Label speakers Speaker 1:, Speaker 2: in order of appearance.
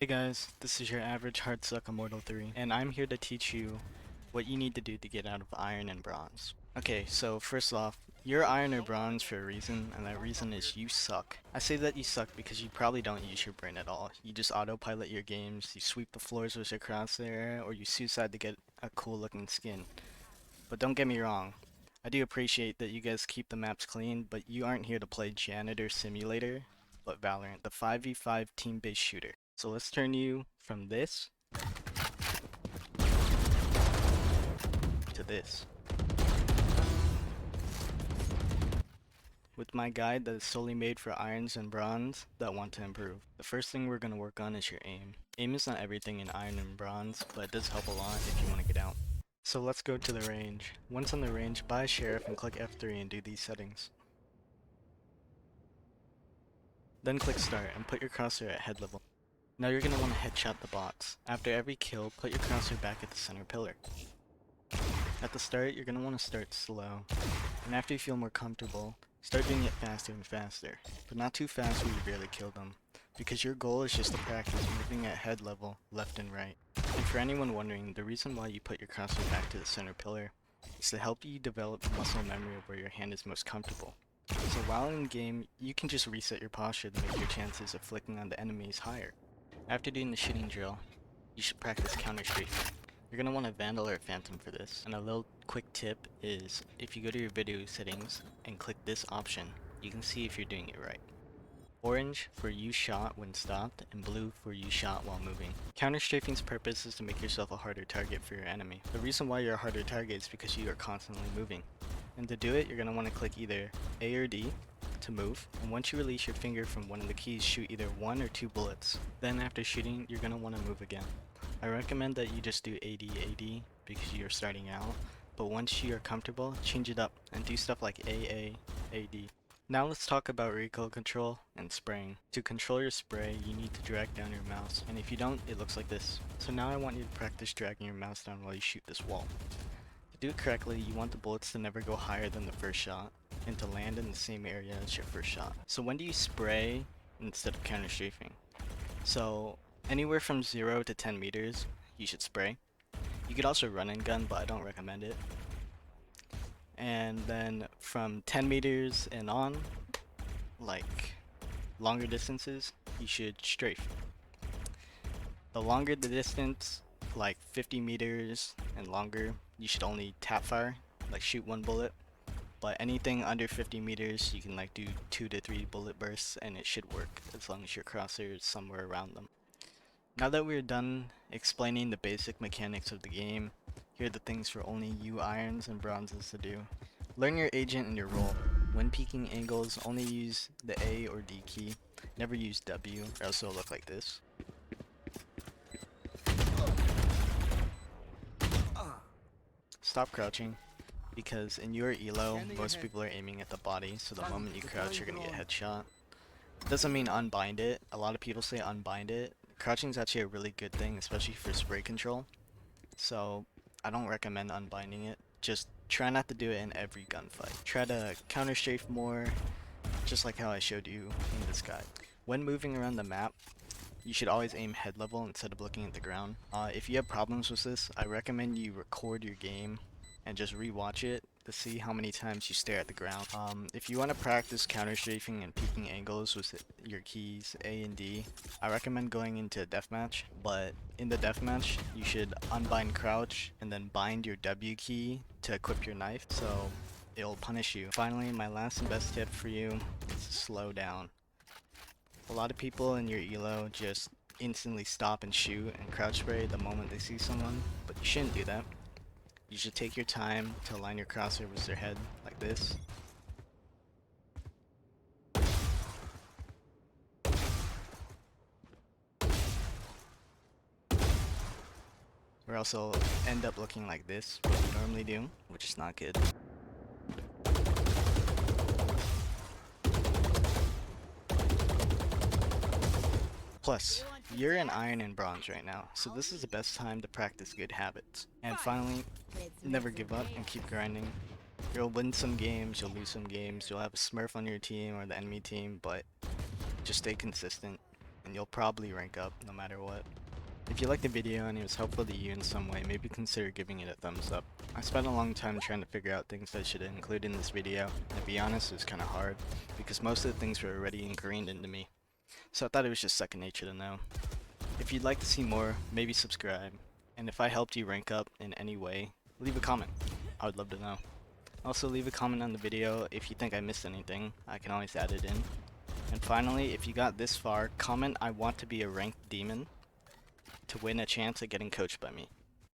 Speaker 1: Hey guys, this is your average Hardsuck Immortal 3, and I'm here to teach you what you need to do to get out of Iron and Bronze. Okay, so first off, you're Iron or Bronze for a reason, and that reason is you suck. I say that you suck because you probably don't use your brain at all. You just autopilot your games, you sweep the floors with your crosshair, or you suicide to get a cool looking skin. But don't get me wrong, I do appreciate that you guys keep the maps clean, but you aren't here to play Janitor Simulator, but Valorant, the 5v5 team-based shooter. So let's turn you from this to this with my guide that is solely made for irons and bronze that want to improve. The first thing we're going to work on is your aim. Aim is not everything in iron and bronze, but it does help a lot if you want to get out. So let's go to the range. Once on the range, buy a sheriff and click F3 and do these settings. Then click start and put your crosshair at head level. Now you're going to want to headshot the bots. After every kill, put your crosshair back at the center pillar. At the start, you're going to want to start slow, and after you feel more comfortable, start doing it faster and faster, but not too fast where you barely kill them, because your goal is just to practice moving at head level, left and right. And for anyone wondering, the reason why you put your crosshair back to the center pillar is to help you develop muscle memory of where your hand is most comfortable. So while in game, you can just reset your posture to make your chances of flicking on the enemies higher. After doing the shooting drill, you should practice Counterstrafing. You're going to want a Vandal or a Phantom for this. And a little quick tip is, if you go to your video settings and click this option, you can see if you're doing it right. Orange for you shot when stopped, and blue for you shot while moving. Counterstrafing's purpose is to make yourself a harder target for your enemy. The reason why you're a harder target is because you are constantly moving. And to do it, you're going to want to click either A or D to move, and once you release your finger from one of the keys, shoot either 1 or 2 bullets. Then after shooting, you're going to want to move again. I recommend that you just do AD because you're starting out, but once you're comfortable, change it up and do stuff like AD. Now let's talk about recoil control and spraying. To control your spray, you need to drag down your mouse, and if you don't, it looks like this. So now I want you to practice dragging your mouse down while you shoot this wall. To do it correctly, you want the bullets to never go higher than the first shot, and to land in the same area as your first shot. So when do you spray instead of counter-strafing? So anywhere from 0 to 10 meters, you should spray. You could also run and gun, but I don't recommend it. And then from 10 meters and on, like longer distances, you should strafe. The longer the distance, like 50 meters and longer, you should only tap fire, like shoot 1 bullet. But anything under 50 meters, you can like do 2 to 3 bullet bursts and it should work as long as your crosshair is somewhere around them. Now that we're done explaining the basic mechanics of the game, here are the things for only you irons and bronzes to do. Learn your agent and your role. When peeking angles, only use the A or D key. Never use W, or else it'll look like this. Stop crouching, because in your elo, most people are aiming at the body, so the moment you crouch, you're gonna get headshot. Doesn't mean unbind it. A lot of people say unbind it. Crouching is actually a really good thing, especially for spray control. So I don't recommend unbinding it. Just try not to do it in every gunfight. Try to counter strafe more, just like how I showed you in this guide. When moving around the map, you should always aim head level instead of looking at the ground. If you have problems with this, I recommend you record your game and just rewatch it to see how many times you stare at the ground. If you want to practice counter-strafing and peeking angles with your keys A and D, I recommend going into a deathmatch, but in the deathmatch, you should unbind crouch and then bind your W key to equip your knife, so it'll punish you. Finally, my last and best tip for you is to slow down. A lot of people in your elo just instantly stop and shoot and crouch spray the moment they see someone, but you shouldn't do that. You should take your time to align your crosshair with their head, like this. Or else it'll end up looking like this, what you normally do, which is not good. Plus, you're in iron and bronze right now, so this is the best time to practice good habits. And finally, never give up and keep grinding. You'll win some games, you'll lose some games, you'll have a smurf on your team or the enemy team, but just stay consistent. and you'll probably rank up no matter what. If you liked the video and it was helpful to you in some way, maybe consider giving it a thumbs up. I spent a long time trying to figure out things I should include in this video, and to be honest, it was kinda hard, because most of the things were already ingrained into me. So I thought it was just second nature to know. If you'd like to see more, maybe subscribe, and if I helped you rank up in any way, leave a comment. I would love to know. Also, leave a comment on the video if you think I missed anything. I can always add it in. And finally, if you got this far, comment "I want to be a ranked demon" to win a chance at getting coached by me.